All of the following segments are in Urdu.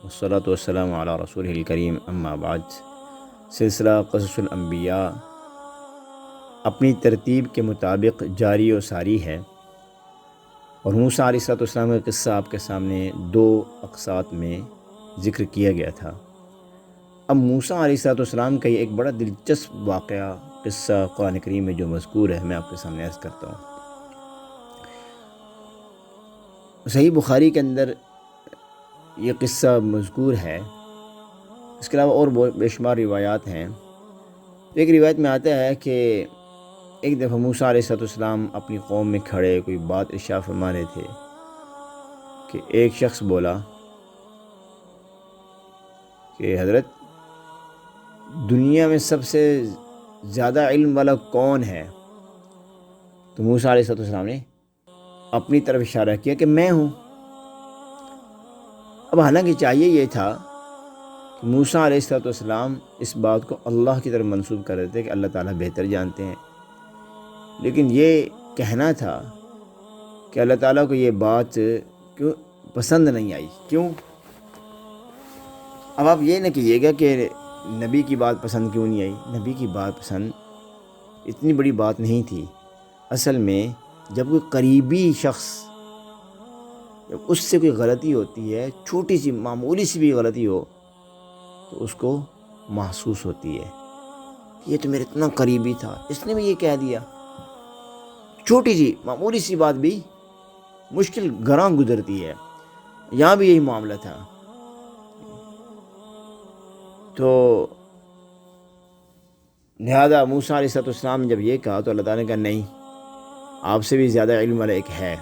والصلاة والسلام علی رسول الکریم اما بعد۔ سلسلہ قصص الانبیاء اپنی ترتیب کے مطابق جاری و ساری ہے، اور موسیٰ علیہ السلام کا قصہ آپ کے سامنے دو اقساط میں ذکر کیا گیا تھا۔ اب موسیٰ علیہ السلام کا یہ ایک بڑا دلچسپ واقعہ قصہ قرآن کریم میں جو مذکور ہے، میں آپ کے سامنے عرض کرتا ہوں۔ صحیح بخاری کے اندر یہ قصہ مذکور ہے، اس کے علاوہ اور بے شمار روایات ہیں۔ تو ایک روایت میں آتا ہے کہ ایک دفعہ موسیٰ علیہ السلام اپنی قوم میں کھڑے کوئی بات ارشاد فرما رہے تھے کہ ایک شخص بولا کہ حضرت، دنیا میں سب سے زیادہ علم والا کون ہے؟ تو موسیٰ علیہ السلام نے اپنی طرف اشارہ کیا کہ میں ہوں۔ اب حالانکہ چاہیے یہ تھا کہ موسیٰ علیہ السلام اس بات کو اللہ کی طرف منسوب کر رہے تھے کہ اللہ تعالیٰ بہتر جانتے ہیں، لیکن یہ کہنا تھا کہ اللہ تعالیٰ کو یہ بات کیوں پسند نہیں آئی، کیوں؟ اب آپ یہ نہ کہیے گا کہ نبی کی بات پسند کیوں نہیں آئی۔ نبی کی بات پسند اتنی بڑی بات نہیں تھی۔ اصل میں جب کوئی قریبی شخص، جب اس سے کوئی غلطی ہوتی ہے، چھوٹی سی معمولی سی بھی غلطی ہو، تو اس کو محسوس ہوتی ہے کہ یہ تو میرے اتنا قریبی تھا، اس نے بھی یہ کہہ دیا۔ چھوٹی سی معمولی سی بات بھی مشکل گراں گزرتی ہے، یہاں بھی یہی معاملہ تھا۔ تو لہذا موسیٰ علیہ السلام نے جب یہ کہا تو اللہ تعالیٰ نے کہا نہیں، آپ سے بھی زیادہ علم والا ایک ہے۔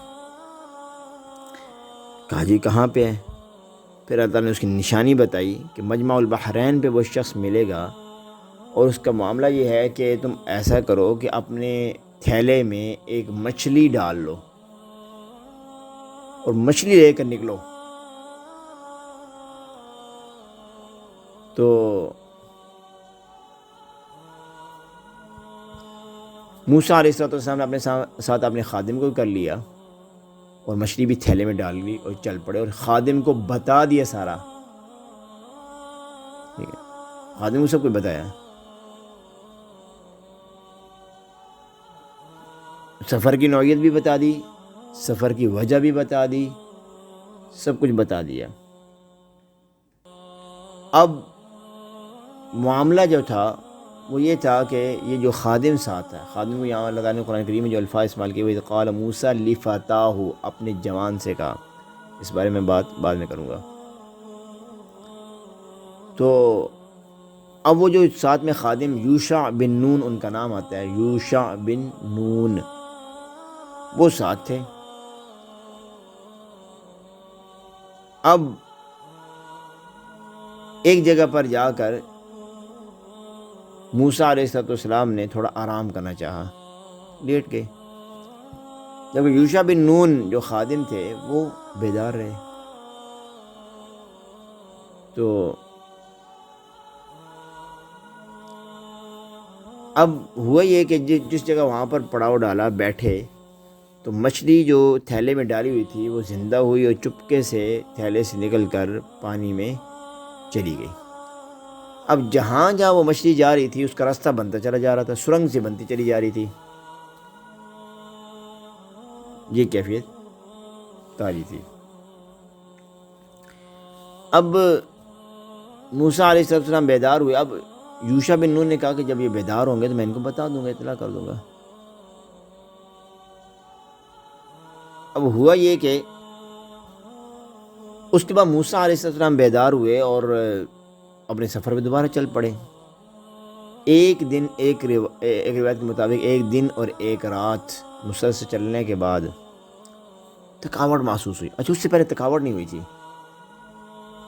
کہا جی کہاں پہ ہے؟ پھر اللہ تعالیٰ نے اس کی نشانی بتائی کہ مجمع البحرین پہ وہ شخص ملے گا، اور اس کا معاملہ یہ ہے کہ تم ایسا کرو کہ اپنے تھیلے میں ایک مچھلی ڈال لو اور مچھلی لے کر نکلو۔ تو موسیٰ علیہ السلام نے اپنے ساتھ اپنے خادم کو کر لیا، اور مچھلی بھی تھیلے میں ڈال لی اور چل پڑے، اور خادم کو بتا دیا سارا۔ ٹھیک ہے، خادم کو سب کچھ بتایا، سفر کی نوعیت بھی بتا دی، سفر کی وجہ بھی بتا دی، سب کچھ بتا دیا۔ اب معاملہ جو تھا وہ یہ تھا کہ یہ جو خادم ساتھ ہے، خادم کو یہاں اللہ تعالیٰ نے قرآن کریم میں جو الفاظ استعمال کیے وہ قال موسیٰ لفتاہ، اپنے جوان سے کہا، اس بارے میں بات بعد میں کروں گا۔ تو اب وہ جو ساتھ میں خادم یوشع بن نون ان کا نام آتا ہے، یوشع بن نون، وہ ساتھ تھے۔ اب ایک جگہ پر جا کر موسیٰ علیہ السلام نے تھوڑا آرام کرنا چاہا، لیٹ گئے، جب یوشع بن نون جو خادم تھے وہ بیدار رہے۔ تو اب ہوا یہ کہ جس جگہ وہاں پر پڑاؤ ڈالا بیٹھے، تو مچھلی جو تھیلے میں ڈالی ہوئی تھی وہ زندہ ہوئی اور چپکے سے تھیلے سے نکل کر پانی میں چلی گئی۔ اب جہاں جہاں وہ مچھلی جا رہی تھی اس کا راستہ بنتا چلا جا رہا تھا، سرنگ سے بنتی چلی جا رہی تھی۔ یہ کیفیت تاری تھی۔ اب موسیٰ علیہ السلام بیدار ہوئے۔ اب یوشع بن نون نے کہا کہ جب یہ بیدار ہوں گے تو میں ان کو بتا دوں گا، اطلاع کر دوں گا۔ اب ہوا یہ کہ اس کے بعد موسیٰ علیہ السلام بیدار ہوئے اور اپنے سفر پہ دوبارہ چل پڑے۔ ایک دن ایک روایت کے مطابق ایک دن اور ایک رات مسلسل چلنے کے بعد تھکاوٹ محسوس ہوئی۔ اچھا، اس سے پہلے تھکاوٹ نہیں ہوئی تھی۔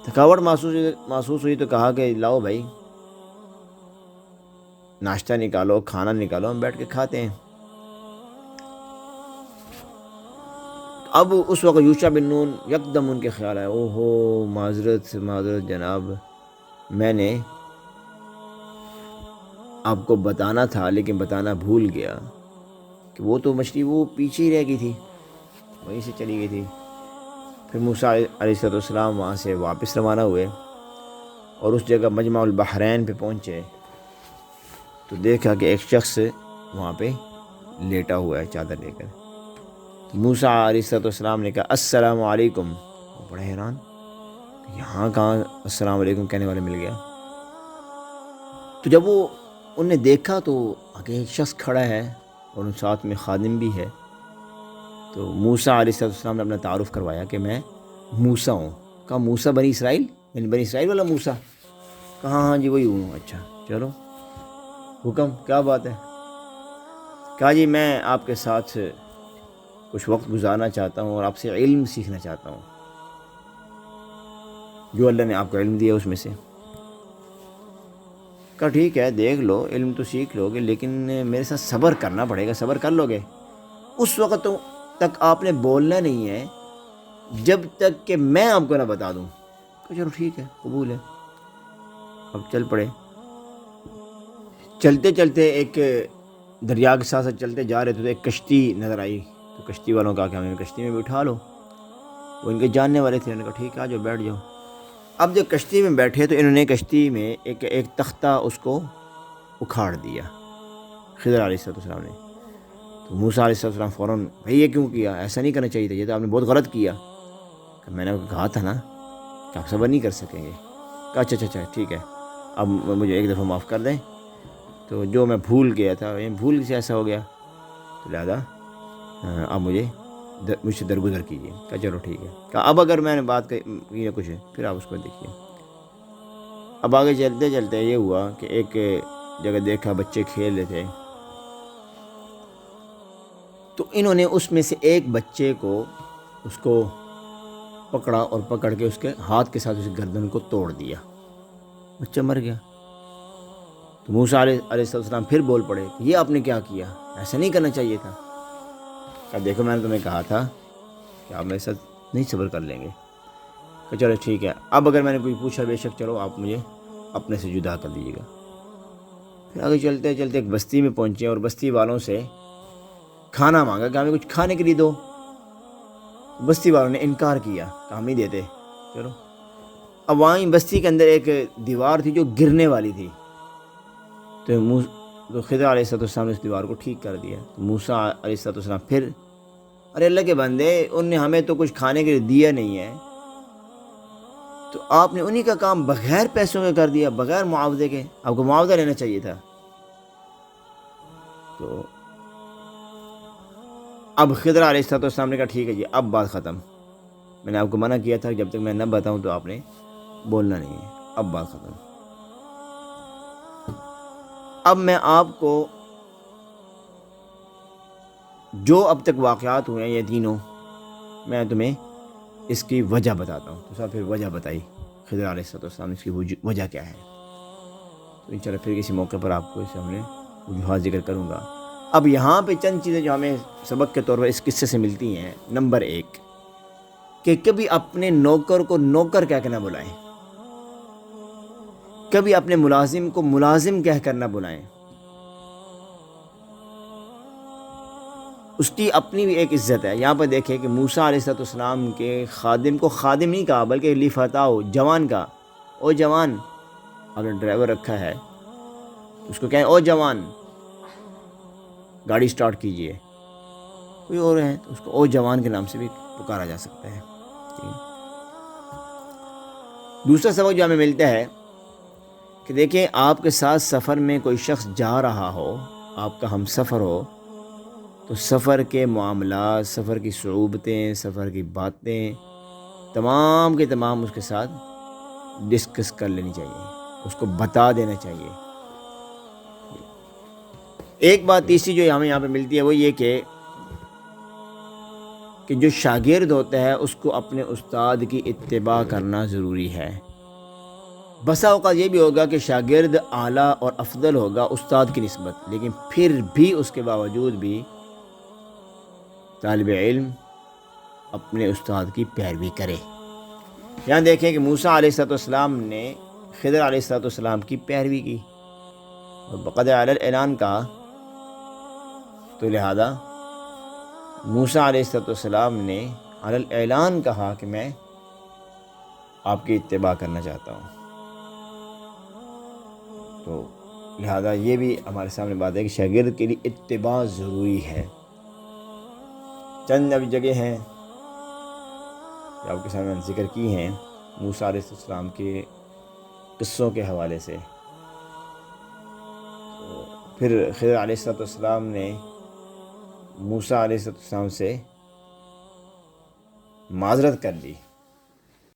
تھکاوٹ محسوس ہوئی تو کہا کہ لاؤ بھائی ناشتہ نکالو، کھانا نکالو، ہم بیٹھ کے کھاتے ہیں۔ اب اس وقت یوشع بن نون یکدم ان کے خیال آیا، اوہو معذرت جناب، میں نے آپ کو بتانا تھا لیکن بتانا بھول گیا کہ وہ تو مچھلی وہ پیچھے ہی رہ گئی تھی، وہیں سے چلی گئی تھی۔ پھر موسیٰ علیہ السلام وہاں سے واپس روانہ ہوئے اور اس جگہ مجمع البحرین پہ پہنچے تو دیکھا کہ ایک شخص وہاں پہ لیٹا ہوا ہے چادر لے کر. موسیٰ علیہ السلام نے کہا السلام علیکم. وہ بڑے حیران، یہاں کہاں السلام علیکم کہنے والے مل گیا. تو جب وہ ان نے دیکھا تو آگے ایک شخص کھڑا ہے اور ان ساتھ میں خادم بھی ہے. تو موسیٰ علیہ السلام نے اپنا تعارف کروایا کہ میں موسیٰ ہوں. کہا موسیٰ بنی اسرائیل، یعنی بنی اسرائیل والا موسیٰ؟ کہا ہاں جی وہی ہوں. اچھا چلو حکم، کیا بات ہے؟ کہا جی میں آپ کے ساتھ کچھ وقت گزارنا چاہتا ہوں اور آپ سے علم سیکھنا چاہتا ہوں، جو اللہ نے آپ کو علم دیا اس میں سے. کہا ٹھیک ہے دیکھ لو، علم تو سیکھ لو گے لیکن میرے ساتھ صبر کرنا پڑے گا. صبر کر لو گے؟ اس وقت تک آپ نے بولنا نہیں ہے جب تک کہ میں آپ کو نہ بتا دوں. کہا چلو ٹھیک ہے قبول ہے. اب چل پڑے. چلتے چلتے ایک دریا کے ساتھ چلتے جا رہے تھے تو ایک کشتی نظر آئی. تو کشتی والوں کا کہ ہمیں کشتی میں بٹھا لو. وہ ان کے جاننے والے تھے. انہوں نے کہا ٹھیک ہے آ جاؤ بیٹھ جاؤ. اب جب کشتی میں بیٹھے تو انہوں نے کشتی میں ایک تختہ اس کو اکھاڑ دیا خضر علیہ السلام نے. تو موسیٰ علیہ السلام فوراً بھائی یہ کیوں کیا؟ ایسا نہیں کرنا چاہیے تھا، یہ تو آپ نے بہت غلط کیا. کہ میں نے کہا تھا نا کہ آپ صبر نہیں کر سکیں گے. کہا اچھا ٹھیک ہے اب مجھے ایک دفعہ معاف کر دیں، تو جو میں بھول گیا تھا یہ بھول سے ایسا ہو گیا، تو لہٰذا اب مجھ سے درگزر کیجیے. کہا چلو ٹھیک ہے. کہا اب اگر میں نے بات کی یا کچھ ہے پھر آپ اس کو دیکھیے. اب آگے چلتے چلتے یہ ہوا کہ ایک جگہ دیکھا بچے کھیل رہے تھے. تو انہوں نے اس میں سے ایک بچے کو اس کو پکڑا اور پکڑ کے اس کے ہاتھ کے ساتھ اس کی گردن کو توڑ دیا. بچہ مر گیا. تو موسیٰ علیہ السلام پھر بول پڑے کہ یہ آپ نے کیا کیا؟ ایسا نہیں کرنا چاہیے تھا. کہ دیکھو میں نے تمہیں کہا تھا کہ آپ میرے ساتھ نہیں صبر کر لیں گے. کہ چلو ٹھیک ہے اب اگر میں نے کوئی پوچھا بے شک چلو آپ مجھے اپنے سے جدا کر دیجیے گا. پھر آگے چلتے چلتے ایک بستی میں پہنچے اور بستی والوں سے کھانا مانگا کہ ہمیں کچھ کھانے کے لیے دو. بستی والوں نے انکار کیا کہ ہم نہیں دیتے. چلو اب وہیں بستی کے اندر ایک دیوار تھی جو گرنے والی تھی. تو خضر علیہ السلام نے اس دیوار کو ٹھیک کر دیا. تو موسیٰ علیہ السلام پھر ارے اللہ کے بندے ان نے ہمیں تو کچھ کھانے کے لیے دیا نہیں ہے، تو آپ نے انہی کا کام بغیر پیسوں کے کر دیا، بغیر معاوضے کے. آپ کو معاوضہ لینا چاہیے تھا. تو اب خضر علیہ السلام نے کہا ٹھیک ہے جی اب بات ختم. میں نے آپ کو منع کیا تھا کہ جب تک میں نہ بتاؤں تو آپ نے بولنا نہیں ہے. اب بات ختم. اب میں آپ کو جو اب تک واقعات ہوئے ہیں یہ تینوں میں تمہیں اس کی وجہ بتاتا ہوں. تو صاحب پھر وجہ بتائی خضر علیہ السلام نے اس کی وجہ کیا ہے. تو انشاءاللہ پھر کسی موقع پر آپ کو اس سے ہم نے وجوہات ذکر کروں گا. اب یہاں پہ چند چیزیں جو ہمیں سبق کے طور پر اس قصے سے ملتی ہیں. نمبر 1 کہ کبھی اپنے نوکر کو نوکر کہہ کے نہ بلائیں، کبھی اپنے ملازم کو ملازم کہہ کر نہ بلائیں. اس کی اپنی بھی ایک عزت ہے. یہاں پر دیکھیں کہ موسیٰ علیہ السلام کے خادم کو خادم نہیں کہا بلکہ لفتاؤ جوان کا. او جوان، آپ نے ڈرائیور رکھا ہے اس کو کہیں او جوان گاڑی سٹارٹ کیجئے. کوئی اور ہے تو اس کو او جوان کے نام سے بھی پکارا جا سکتا ہے. دوسرا سبق جو ہمیں ملتا ہے کہ دیکھیں آپ کے ساتھ سفر میں کوئی شخص جا رہا ہو، آپ کا ہم سفر ہو، تو سفر کے معاملات، سفر کی صعوبتیں، سفر کی باتیں تمام کے تمام اس کے ساتھ ڈسکس کر لینی چاہیے، اس کو بتا دینا چاہیے. ایک بات تیسری جو ہمیں یہاں پہ ملتی ہے وہ یہ کہ جو شاگرد ہوتا ہے اس کو اپنے استاد کی اتباع کرنا ضروری ہے. بسا اوقات یہ بھی ہوگا کہ شاگرد اعلیٰ اور افضل ہوگا استاد کی نسبت، لیکن پھر بھی اس کے باوجود بھی طالب علم اپنے استاد کی پیروی کرے. یہاں دیکھیں کہ موسیٰ علیہ السلام نے خضر علیہ السلام کی پیروی کی اور بقد علی الاعلان کہا. تو لہذا موسیٰ علیہ السلام نے علی الاعلان کہا کہ میں آپ کی اتباع کرنا چاہتا ہوں۔ تو لہذا یہ بھی ہمارے سامنے بات ہے کہ شاگرد کے لیے اتباع ضروری ہے۔ چند ابھی جگہ ہیں جو آپ کے سامنے میں نے ذکر کی ہیں موسیٰ علیہ السلام کے قصوں کے حوالے سے۔ پھر خضر علیہ السلام نے موسیٰ علیہ السلام سے معذرت کر لی